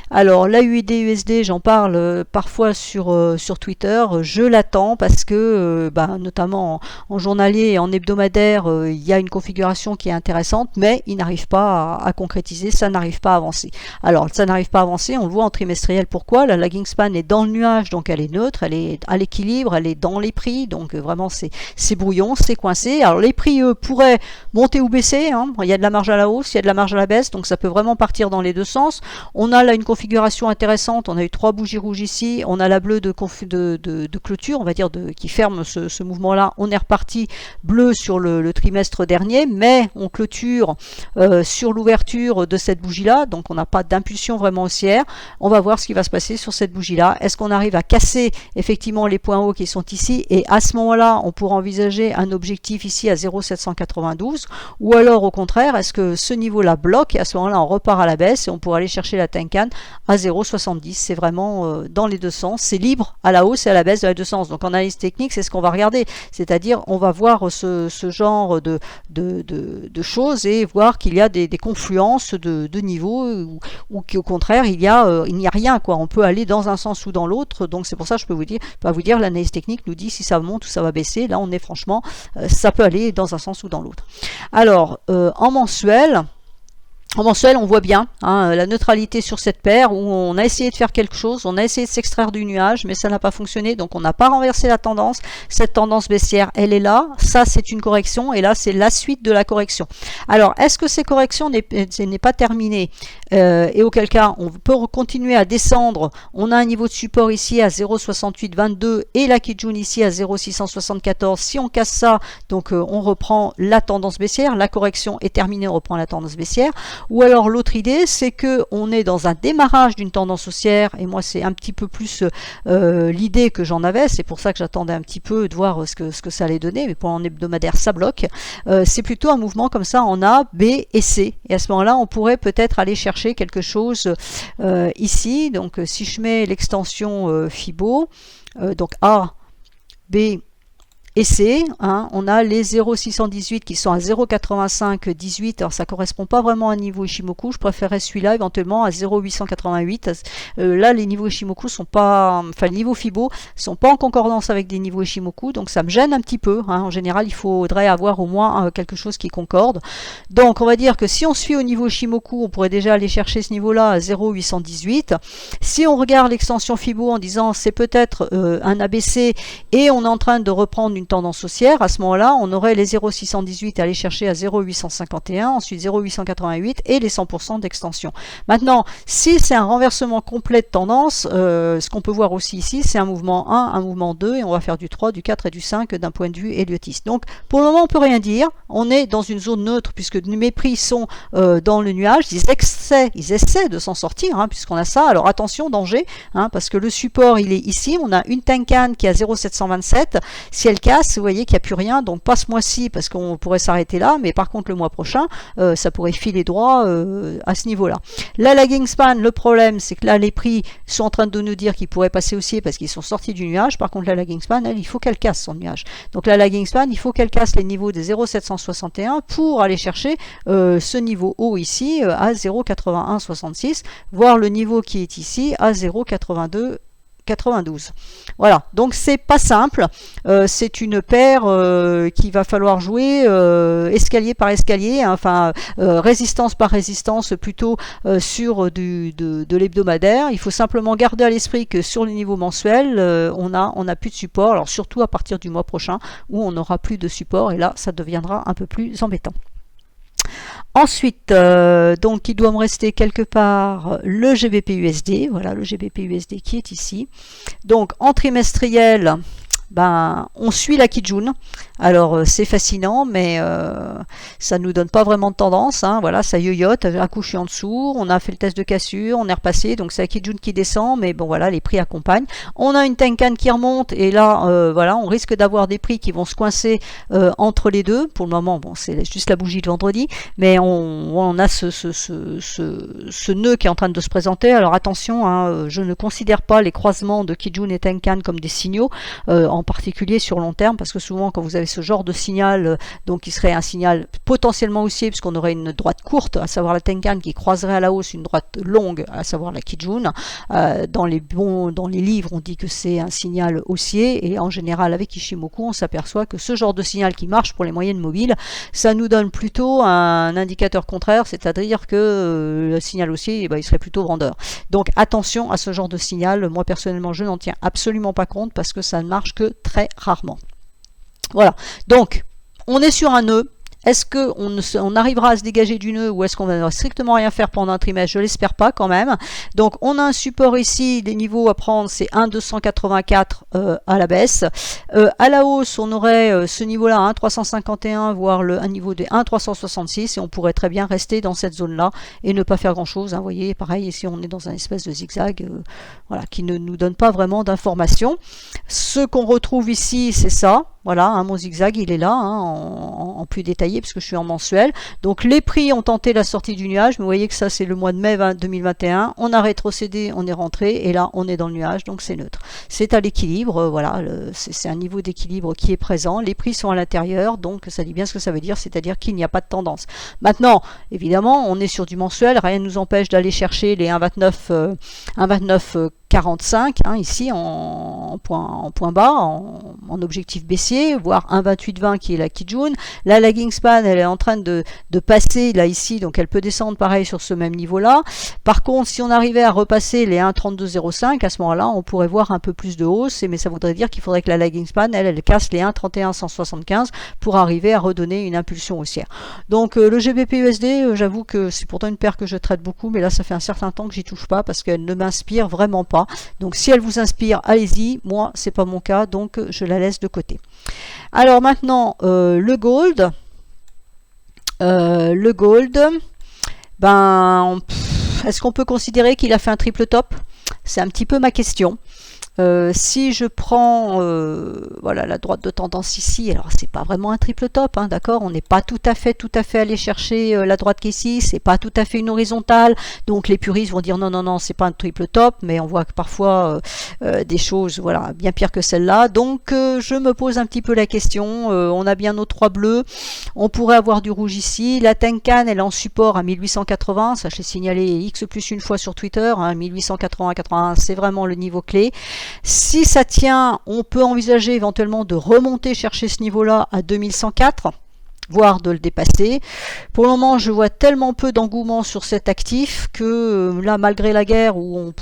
Alors l'AUD-USD, j'en parle parfois sur Twitter, je l'attends parce que notamment en journalier et en hebdomadaire, il y a une configuration qui est intéressante, mais il n'arrive pas à concrétiser, ça n'arrive pas à avancer. Alors ça n'arrive pas à avancer, on le voit en trimestriel. Pourquoi? La lagging span est dans le nuage, donc elle est neutre, elle est à l'équilibre, elle est dans les prix, donc vraiment c'est brouillon, c'est coincé. Alors les prix pourraient monter ou baisser, hein. Il y a de la marge à la hausse, il y a de la marge à la baisse, donc ça peut vraiment partir dans les deux sens. On a là une configuration configuration intéressante. On a eu 3 bougies rouges ici, on a la bleue de clôture, on va dire, qui ferme ce mouvement-là. On est reparti bleu sur le trimestre dernier, mais on clôture sur l'ouverture de cette bougie-là, donc on n'a pas d'impulsion vraiment haussière. On va voir ce qui va se passer sur cette bougie-là. Est-ce qu'on arrive à casser effectivement les points hauts qui sont ici, et à ce moment-là, on pourra envisager un objectif ici à 0,792, ou alors au contraire, est-ce que ce niveau-là bloque, et à ce moment-là, on repart à la baisse, et on pourra aller chercher la Tenkan à 0,70. C'est vraiment dans les deux sens, c'est libre à la hausse et à la baisse dans les deux sens. Donc en analyse technique, c'est ce qu'on va regarder, c'est-à-dire on va voir ce genre de choses et voir qu'il y a des confluences de niveaux, ou qu'au contraire il n'y a rien, quoi. On peut aller dans un sens ou dans l'autre. Donc c'est pour ça que je peux pas vous dire, l'analyse technique nous dit si ça monte ou ça va baisser. Là on est franchement, ça peut aller dans un sens ou dans l'autre. Alors en mensuel, on voit bien la neutralité sur cette paire, où on a essayé de faire quelque chose, on a essayé de s'extraire du nuage, mais ça n'a pas fonctionné, donc on n'a pas renversé la tendance. Cette tendance baissière, elle est là, ça c'est une correction, et là c'est la suite de la correction. Alors, est-ce que ces corrections n'est pas terminée, et auquel cas on peut continuer à descendre? On a un niveau de support ici à 0,6822 et la Kijun ici à 0,674. Si on casse ça, donc on reprend la tendance baissière, la correction est terminée, on reprend la tendance baissière. Ou alors l'autre idée, c'est que on est dans un démarrage d'une tendance haussière, et moi c'est un petit peu plus l'idée que j'en avais, c'est pour ça que j'attendais un petit peu de voir ce que ça allait donner, mais pour un hebdomadaire ça bloque. C'est plutôt un mouvement comme ça en A, B et C, et à ce moment-là on pourrait peut-être aller chercher quelque chose ici. Donc si je mets l'extension Fibo, donc A, B et C, on a les 0,618 qui sont à 0,8518. Alors ça correspond pas vraiment à un niveau Ishimoku, je préférerais celui-là éventuellement à 0,888. Là les niveaux Ishimoku sont pas, enfin les niveaux Fibo sont pas en concordance avec des niveaux Ishimoku, donc ça me gêne un petit peu. En général il faudrait avoir au moins quelque chose qui concorde. Donc on va dire que si on suit au niveau Ishimoku, on pourrait déjà aller chercher ce niveau-là à 0,818. Si on regarde l'extension Fibo en disant c'est peut-être un ABC, et on est en train de reprendre une tendance haussière, à ce moment-là, on aurait les 0,618 à aller chercher à 0,851, ensuite 0,888 et les 100% d'extension. Maintenant, si c'est un renversement complet de tendance, ce qu'on peut voir aussi ici, c'est un mouvement 1, un mouvement 2, et on va faire du 3, du 4 et du 5 d'un point de vue Elliotiste. Donc, pour le moment, on peut rien dire. On est dans une zone neutre, puisque mes prix sont dans le nuage. Ils essaient de s'en sortir, puisqu'on a ça. Alors, attention, danger, parce que le support, il est ici. On a une Tenkan qui est à 0,727. Si elle casse, vous voyez qu'il n'y a plus rien, donc pas ce mois-ci parce qu'on pourrait s'arrêter là, mais par contre le mois prochain ça pourrait filer droit à ce niveau-là. La lagging span, le problème c'est que là les prix sont en train de nous dire qu'ils pourraient passer haussier parce qu'ils sont sortis du nuage. Par contre la lagging span, elle, il faut qu'elle casse son nuage. Donc la lagging span, il faut qu'elle casse les niveaux des 0,761 pour aller chercher ce niveau haut ici à 0,8166, voire le niveau qui est ici à 0,8292. Voilà, donc c'est pas simple, c'est une paire qu'il va falloir jouer escalier par escalier, résistance par résistance plutôt sur de l'hebdomadaire. Il faut simplement garder à l'esprit que sur le niveau mensuel, on a plus de support, alors surtout à partir du mois prochain où on n'aura plus de support, et là ça deviendra un peu plus embêtant. Ensuite, donc il doit me rester quelque part le GBP-USD, voilà le GBP-USD qui est ici. Donc en trimestriel, on suit la Kijun. Alors c'est fascinant, mais ça nous donne pas vraiment de tendance. Voilà, ça yoyote. Un coup je suis en dessous, on a fait le test de cassure, on est repassé, donc c'est la Kijun qui descend, mais bon voilà, les prix accompagnent. On a une Tenkan qui remonte, et là voilà, on risque d'avoir des prix qui vont se coincer entre les deux. Pour le moment, bon, c'est juste la bougie de vendredi, mais on a ce nœud qui est en train de se présenter. Alors attention, je ne considère pas les croisements de Kijun et Tenkan comme des signaux, en particulier sur long terme, parce que souvent quand vous avez ce genre de signal, donc qui serait un signal potentiellement haussier, puisqu'on aurait une droite courte, à savoir la Tenkan, qui croiserait à la hausse une droite longue, à savoir la Kijun. Dans les livres, on dit que c'est un signal haussier, et en général avec Ishimoku, on s'aperçoit que ce genre de signal qui marche pour les moyennes mobiles, ça nous donne plutôt un indicateur contraire, c'est-à-dire que le signal haussier, il serait plutôt vendeur. Donc attention à ce genre de signal. Moi personnellement, je n'en tiens absolument pas compte, parce que ça ne marche que très rarement. Voilà, donc on est sur un nœud. Est-ce qu'on arrivera à se dégager du nœud ou est-ce qu'on va strictement rien faire pendant un trimestre? Je l'espère pas quand même. Donc on a un support ici, des niveaux à prendre, c'est 1,284 à la baisse. À la hausse, on aurait ce niveau-là, 1,351, voire un niveau des 1,366 et on pourrait très bien rester dans cette zone-là et ne pas faire grand-chose. Vous voyez, pareil, ici on est dans un espèce de zigzag voilà, qui ne nous donne pas vraiment d'informations. Ce qu'on retrouve ici, c'est ça. Voilà, mon zigzag, il est là, en plus détaillé, parce que je suis en mensuel. Donc les prix ont tenté la sortie du nuage, mais vous voyez que ça, c'est le mois de mai 2021. On a rétrocédé, on est rentré, et là, on est dans le nuage, donc c'est neutre. C'est à l'équilibre, voilà, c'est un niveau d'équilibre qui est présent. Les prix sont à l'intérieur, donc ça dit bien ce que ça veut dire, c'est-à-dire qu'il n'y a pas de tendance. Maintenant, évidemment, on est sur du mensuel, rien ne nous empêche d'aller chercher les 1,29 45 ici en point bas, en objectif baissier, voire 1,2820 qui est la Kijun. La lagging span, elle est en train de passer là ici, donc elle peut descendre pareil sur ce même niveau là. Par contre, si on arrivait à repasser les 1,3205, à ce moment là on pourrait voir un peu plus de hausse, mais ça voudrait dire qu'il faudrait que la lagging span elle casse les 1,3175 pour arriver à redonner une impulsion haussière. Donc le GBP USD, j'avoue que c'est pourtant une paire que je traite beaucoup, mais là ça fait un certain temps que j'y touche pas parce qu'elle ne m'inspire vraiment pas. Donc si elle vous inspire, allez-y. Moi, c'est pas mon cas, donc je la laisse de côté. Alors maintenant, le gold. Est-ce qu'on peut considérer qu'il a fait un triple top? C'est un petit peu ma question. Si je prends voilà, la droite de tendance ici, alors c'est pas vraiment un triple top, d'accord, on n'est pas tout à fait allé chercher la droite qui est ici, c'est pas tout à fait une horizontale, donc les puristes vont dire non, c'est pas un triple top, mais on voit que parfois des choses voilà, bien pires que celle-là, donc je me pose un petit peu la question, on a bien nos trois bleus, on pourrait avoir du rouge ici, la Tenkan elle est en support à 1880, ça je l'ai signalé X plus une fois sur Twitter, 1880-81 c'est vraiment le niveau clé. Si ça tient, on peut envisager éventuellement de remonter chercher ce niveau-là à 2104, voire de le dépasser. Pour le moment, je vois tellement peu d'engouement sur cet actif que là, malgré la guerre où on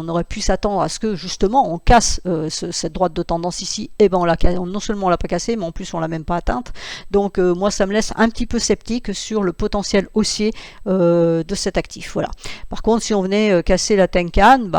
aurait pu s'attendre à ce que justement on casse cette droite de tendance ici, et ben non seulement on l'a pas cassée, mais en plus on l'a même pas atteinte. Donc moi, ça me laisse un petit peu sceptique sur le potentiel haussier de cet actif. Voilà. Par contre, si on venait casser la Tenkan,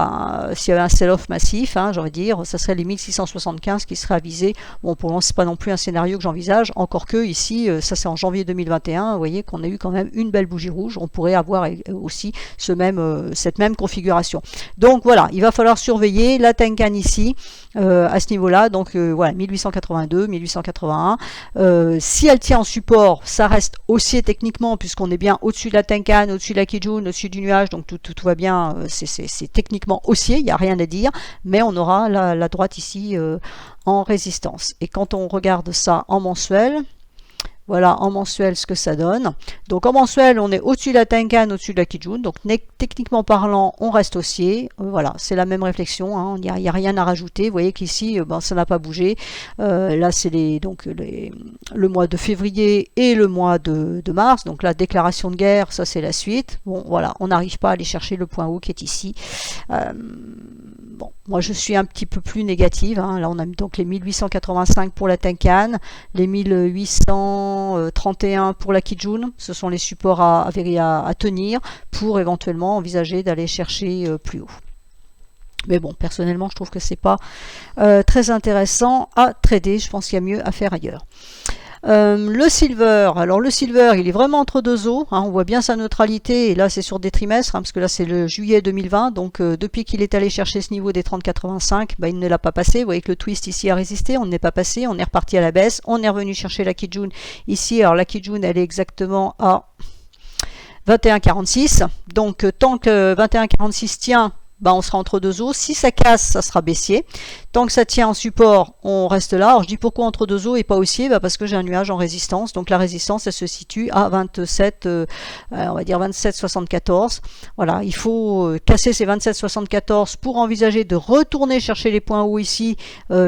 s'il y avait un sell-off massif, j'ai envie de dire, ça serait les 1675 qui seraient avisés. Bon, pour le moment, c'est pas non plus un scénario que j'envisage, encore que ici, ça c'est en janvier 2021, vous voyez qu'on a eu quand même une belle bougie rouge, on pourrait avoir aussi cette même configuration. Donc voilà, il va falloir surveiller la Tenkan ici, à ce niveau-là, donc voilà, 1882, 1881. Si elle tient en support, ça reste haussier techniquement, puisqu'on est bien au-dessus de la Tenkan, au-dessus de la Kijun, au-dessus du nuage, donc tout va bien, c'est techniquement haussier, il n'y a rien à dire, mais on aura la droite ici en résistance. Et quand on regarde ça en mensuel, voilà, en mensuel, ce que ça donne. Donc, en mensuel, on est au-dessus de la Tenkan, au-dessus de la Kijun. Donc, techniquement parlant, on reste haussier. Voilà, c'est la même réflexion. Il n'y a rien à rajouter. Vous voyez qu'ici, ça n'a pas bougé. Là, c'est le mois de février et le mois de mars. Donc, la déclaration de guerre, ça, c'est la suite. Bon, voilà, on n'arrive pas à aller chercher le point haut qui est ici. Bon, moi, je suis un petit peu plus négative. Là, on a donc les 1885 pour la Tenkan, les 1831 pour la Kijun, ce sont les supports à tenir pour éventuellement envisager d'aller chercher plus haut. Mais bon, personnellement, je trouve que c'est pas très intéressant à trader. Je pense qu'il y a mieux à faire ailleurs. Le silver, alors le silver il est vraiment entre deux eaux, on voit bien sa neutralité et là c'est sur des trimestres, parce que là c'est le juillet 2020, donc depuis qu'il est allé chercher ce niveau des 30,85, il ne l'a pas passé. Vous voyez que le twist ici a résisté, on n'est pas passé, on est reparti à la baisse, on est revenu chercher la Kijun ici. Alors la Kijun elle est exactement à 21,46, donc tant que 21,46 tient, on sera entre deux eaux. Si ça casse, ça sera baissier. Tant que ça tient en support, on reste là. Alors je dis pourquoi entre deux eaux et pas haussier, parce que j'ai un nuage en résistance. Donc la résistance, elle se situe à 27, on va dire 27,74. Voilà, il faut casser ces 27,74 pour envisager de retourner chercher les points hauts ici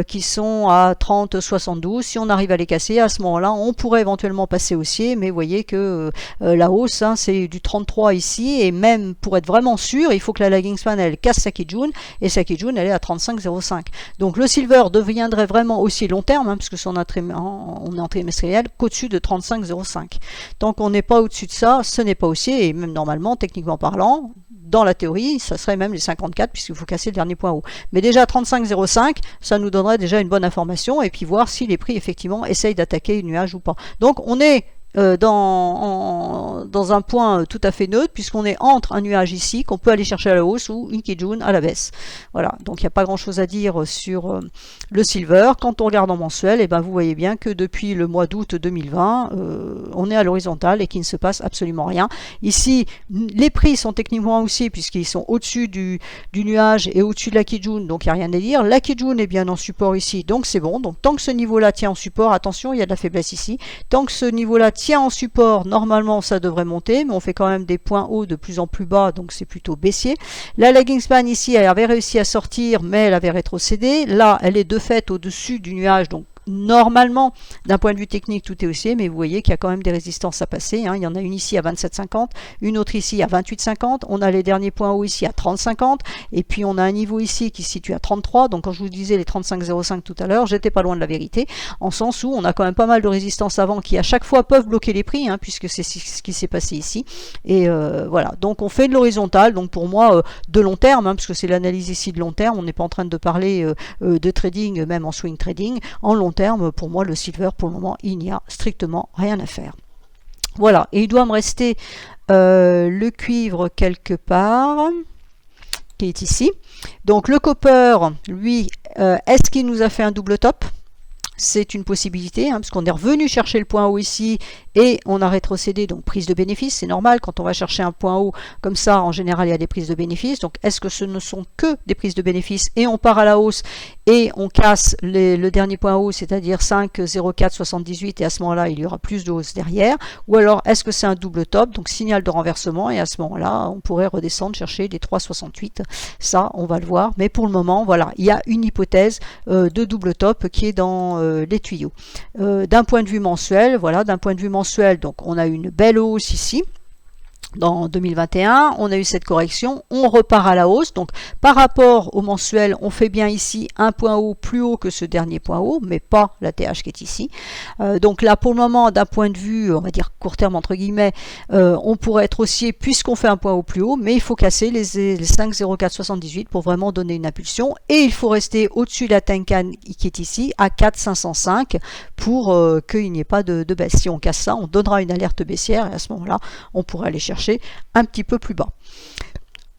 qui sont à 30,72. Si on arrive à les casser, à ce moment-là, on pourrait éventuellement passer haussier. Mais vous voyez que la hausse, c'est du 33 ici. Et même pour être vraiment sûr, il faut que la lagging span elle casse sa Kijun, et sa Kijun elle est à 35,05. Donc le silver deviendrait vraiment aussi long terme, hein, puisque on est en trimestriel, qu'au-dessus de 35,05. Tant qu'on n'est pas au-dessus de ça, ce n'est pas haussier, et même normalement, techniquement parlant, dans la théorie, ça serait même les 54 puisqu'il faut casser le dernier point haut. Mais déjà 35,05, ça nous donnerait déjà une bonne information et puis voir si les prix effectivement essayent d'attaquer le nuage ou pas. Donc on est dans un point tout à fait neutre puisqu'on est entre un nuage ici qu'on peut aller chercher à la hausse ou une Kijun à la baisse. Voilà, donc il n'y a pas grand chose à dire sur le silver. Quand on regarde en mensuel, et ben vous voyez bien que depuis le mois d'août 2020, on est à l'horizontale et qu'il ne se passe absolument rien. Ici, les prix sont techniquement haussiers puisqu'ils sont au-dessus du nuage et au-dessus de la Kijun, donc il n'y a rien à dire. La Kijun est bien en support ici, donc c'est bon. Donc tant que ce niveau-là tient en support, attention, il y a de la faiblesse ici. Tant que ce niveau-là tient en support, normalement ça devrait monter, mais on fait quand même des points hauts de plus en plus bas, donc c'est plutôt baissier. La lagging span ici, elle avait réussi à sortir, mais elle avait rétrocédé. Là, elle est de fait au-dessus du nuage, donc normalement, d'un point de vue technique, tout est haussier, mais vous voyez qu'il y a quand même des résistances à passer. Hein. Il y en a une ici à 27,50, une autre ici à 28,50, on a les derniers points hauts ici à 30,50, et puis on a un niveau ici qui se situe à 33, donc quand je vous disais les 35,05 tout à l'heure, j'étais pas loin de la vérité, en sens où on a quand même pas mal de résistances avant qui à chaque fois peuvent bloquer les prix, hein, puisque c'est ce qui s'est passé ici, et voilà, donc on fait de l'horizontale, donc pour moi, de long terme, hein, parce que c'est l'analyse ici de long terme, on n'est pas en train de parler de trading, même en swing trading, en long terme, pour moi, le silver, pour le moment, il n'y a strictement rien à faire. Voilà, et il doit me rester le cuivre quelque part, qui est ici. Donc le copper, lui, est-ce qu'il nous a fait un double top? C'est une possibilité, hein, parce qu'on est revenu chercher le point haut ici et on a rétrocédé, donc prise de bénéfice, c'est normal, quand on va chercher un point haut comme ça, en général il y a des prises de bénéfice, donc est-ce que ce ne sont que des prises de bénéfice et on part à la hausse et on casse le dernier point haut, c'est-à-dire 5,0478 et à ce moment-là il y aura plus de hausse derrière, ou alors est-ce que c'est un double top, donc signal de renversement et à ce moment-là on pourrait redescendre chercher les 3,68, ça on va le voir, mais pour le moment voilà, il y a une hypothèse de double top qui est dans les tuyaux. D'un point de vue mensuel, voilà, d'un point de vue mensuel, donc on a une belle hausse ici. Dans 2021, on a eu cette correction, on repart à la hausse, donc par rapport au mensuel, on fait bien ici un point haut plus haut que ce dernier point haut, mais pas la TH qui est ici. Donc là, pour le moment, d'un point de vue, on va dire court terme entre guillemets, on pourrait être haussier puisqu'on fait un point haut plus haut, mais il faut casser les 5,0478 pour vraiment donner une impulsion, et il faut rester au-dessus de la Tenkan qui est ici, à 4,505, pour qu'il n'y ait pas de baisse. Si on casse ça, on donnera une alerte baissière, et à ce moment-là, on pourrait aller chercher un petit peu plus bas.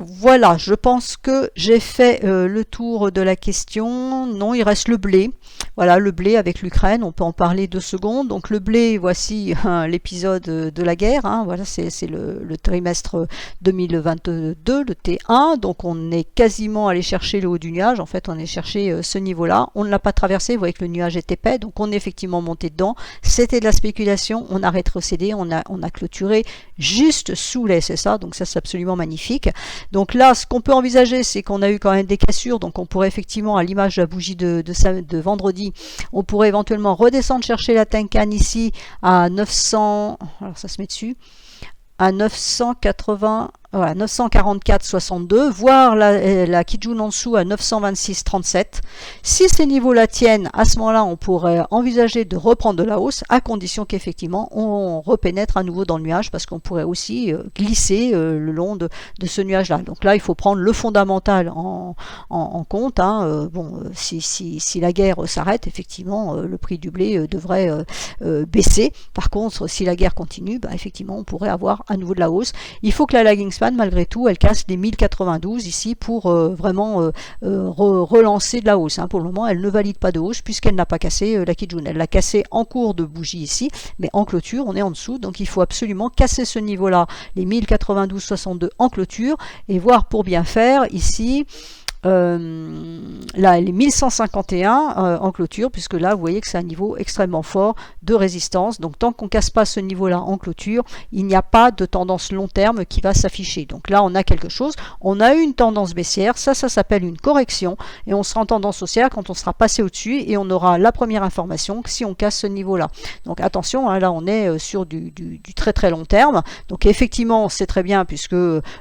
Voilà, je pense que j'ai fait le tour de la question. Non, il reste le blé. Voilà, le blé avec l'Ukraine, on peut en parler 2 secondes. Donc le blé, voici l'épisode de la guerre. Hein. Voilà, c'est le trimestre 2022, le T1. Donc on est quasiment allé chercher le haut du nuage. En fait, on est cherché ce niveau-là. On ne l'a pas traversé, vous voyez que le nuage est épais. Donc on est effectivement monté dedans. C'était de la spéculation, on a rétrocédé, on a clôturé juste sous les SSA. Donc ça, c'est absolument magnifique. Donc là, ce qu'on peut envisager, c'est qu'on a eu quand même des cassures, donc on pourrait effectivement, à l'image de la bougie de vendredi, on pourrait éventuellement redescendre chercher la Tenkan ici à 900, alors ça se met dessus, à 980, voilà, 944,62, voire la Kijun en dessous à 926,37. Si ces niveaux-là tiennent, à ce moment-là, on pourrait envisager de reprendre de la hausse, à condition qu'effectivement, on repénètre à nouveau dans le nuage, parce qu'on pourrait aussi glisser le long de ce nuage-là. Donc là, il faut prendre le fondamental en compte. Hein. Si la guerre s'arrête, effectivement, le prix du blé devrait baisser. Par contre, si la guerre continue, bah, effectivement, on pourrait avoir à nouveau de la hausse. Il faut que la lagging span, malgré tout, elle casse les 1092 ici pour vraiment relancer de la hausse. Hein. Pour le moment, elle ne valide pas de hausse puisqu'elle n'a pas cassé la Kijun. Elle l'a cassé en cours de bougie ici, mais en clôture, on est en dessous. Donc il faut absolument casser ce niveau-là, les 1092,62 en clôture, et voir pour bien faire ici. là elle est 1151 en clôture, puisque là vous voyez que c'est un niveau extrêmement fort de résistance. Donc tant qu'on ne casse pas ce niveau là en clôture, il n'y a pas de tendance long terme qui va s'afficher. Donc là on a quelque chose, on a eu une tendance baissière, ça s'appelle une correction, et on sera en tendance haussière quand on sera passé au-dessus, et on aura la première information si on casse ce niveau là. Donc attention, hein, là on est sur du très très long terme. Donc effectivement c'est très bien, puisque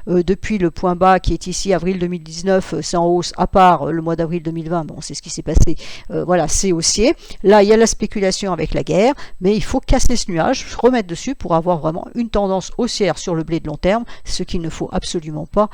depuis le point bas qui est ici avril 2019, c'est en hausse, à part le mois d'avril 2020, bon c'est ce qui s'est passé, voilà, c'est haussier. Là il y a la spéculation avec la guerre, mais il faut casser ce nuage, se remettre dessus pour avoir vraiment une tendance haussière sur le blé de long terme, ce qu'il ne faut absolument pas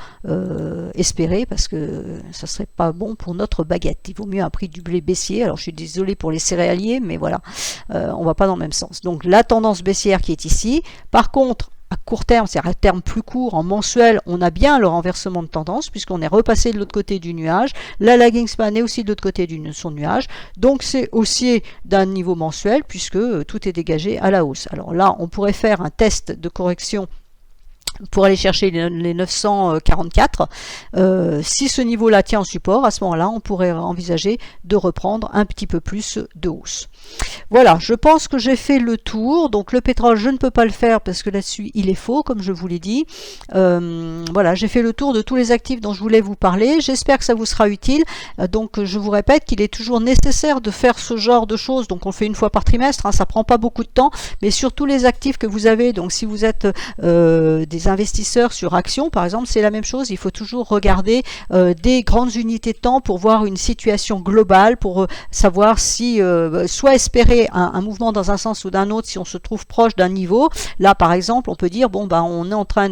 espérer, parce que ça serait pas bon pour notre baguette. Il vaut mieux un prix du blé baissier. Alors je suis désolée pour les céréaliers, mais voilà, on va pas dans le même sens. Donc la tendance baissière qui est ici. Par contre, à court terme, c'est-à-dire à terme plus court, en mensuel, on a bien le renversement de tendance, puisqu'on est repassé de l'autre côté du nuage. La lagging span est aussi de l'autre côté de son nuage. Donc c'est haussier d'un niveau mensuel, puisque tout est dégagé à la hausse. Alors là, on pourrait faire un test de correction pour aller chercher les 944. Si ce niveau-là tient en support, à ce moment-là, on pourrait envisager de reprendre un petit peu plus de hausse. Voilà, je pense que j'ai fait le tour. Donc le pétrole, je ne peux pas le faire parce que là-dessus, il est faux, comme je vous l'ai dit. Voilà, j'ai fait le tour de tous les actifs dont je voulais vous parler. J'espère que ça vous sera utile. Donc je vous répète qu'il est toujours nécessaire de faire ce genre de choses. Donc on le fait une fois par trimestre, hein, ça prend pas beaucoup de temps, mais sur tous les actifs que vous avez. Donc si vous êtes des investisseurs sur actions, par exemple, c'est la même chose. Il faut toujours regarder des grandes unités de temps pour voir une situation globale, pour savoir si soit espérer un mouvement dans un sens ou d'un autre si on se trouve proche d'un niveau. Là par exemple on peut dire bon ben on est en train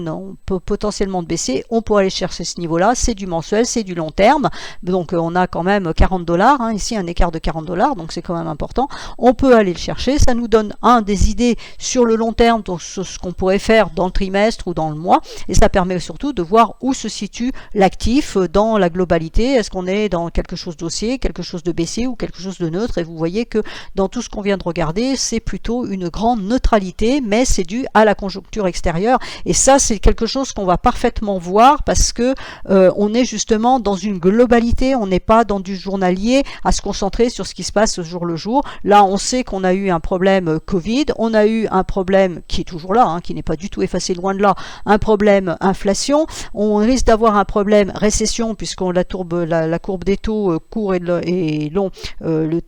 potentiellement de baisser, on peut aller chercher ce niveau là, c'est du mensuel, c'est du long terme, donc on a quand même 40 $, hein, ici un écart de 40 $, donc c'est quand même important, on peut aller le chercher, ça nous donne des idées sur le long terme, donc sur ce qu'on pourrait faire dans le trimestre ou dans le mois, et ça permet surtout de voir où se situe l'actif dans la globalité, est-ce qu'on est dans quelque chose d'haussier, quelque chose de baissier ou quelque chose de neutre, et vous voyez que dans tout ce qu'on vient de regarder, c'est plutôt une grande neutralité, mais c'est dû à la conjoncture extérieure, et ça c'est quelque chose qu'on va parfaitement voir parce que on est justement dans une globalité, on n'est pas dans du journalier à se concentrer sur ce qui se passe jour le jour. Là on sait qu'on a eu un problème Covid, on a eu un problème qui est toujours là, hein, qui n'est pas du tout effacé, loin de là, un problème inflation, on risque d'avoir un problème récession puisqu'on la courbe des taux court et long, le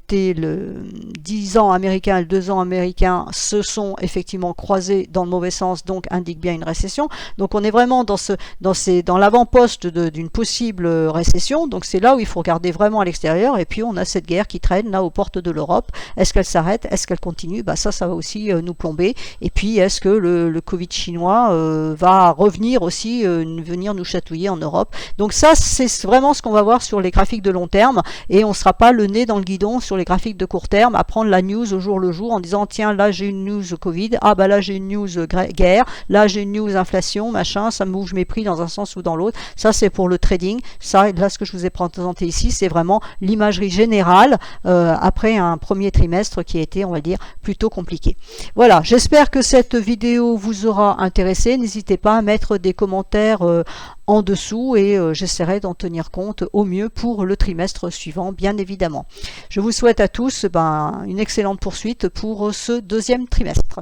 10 ans américain et le 2 ans américain se sont effectivement croisés dans le mauvais sens, donc indique bien une récession. Donc on est vraiment dans l'avant-poste d'une possible récession, donc c'est là où il faut regarder vraiment à l'extérieur, et puis on a cette guerre qui traîne là aux portes de l'Europe. Est-ce qu'elle s'arrête? Est-ce qu'elle continue? Ça va aussi nous plomber. Et puis est-ce que le Covid chinois va revenir aussi, venir nous chatouiller en Europe? Donc ça c'est vraiment ce qu'on va voir sur les graphiques de long terme, et on ne sera pas le nez dans le guidon sur les graphiques de court terme à prendre la news au jour le jour en disant tiens là j'ai une news Covid, là j'ai une news guerre, là j'ai une news inflation, machin, ça me bouge mes prix dans un sens ou dans l'autre. Ça c'est pour le trading. Ça là ce que je vous ai présenté ici c'est vraiment l'imagerie générale après un premier trimestre qui a été, on va dire, plutôt compliqué. Voilà, j'espère que cette vidéo vous aura intéressé. N'hésitez pas à mettre des commentaires en dessous et j'essaierai d'en tenir compte au mieux pour le trimestre suivant, bien évidemment. Je vous souhaite à tous une excellente poursuite pour ce deuxième trimestre.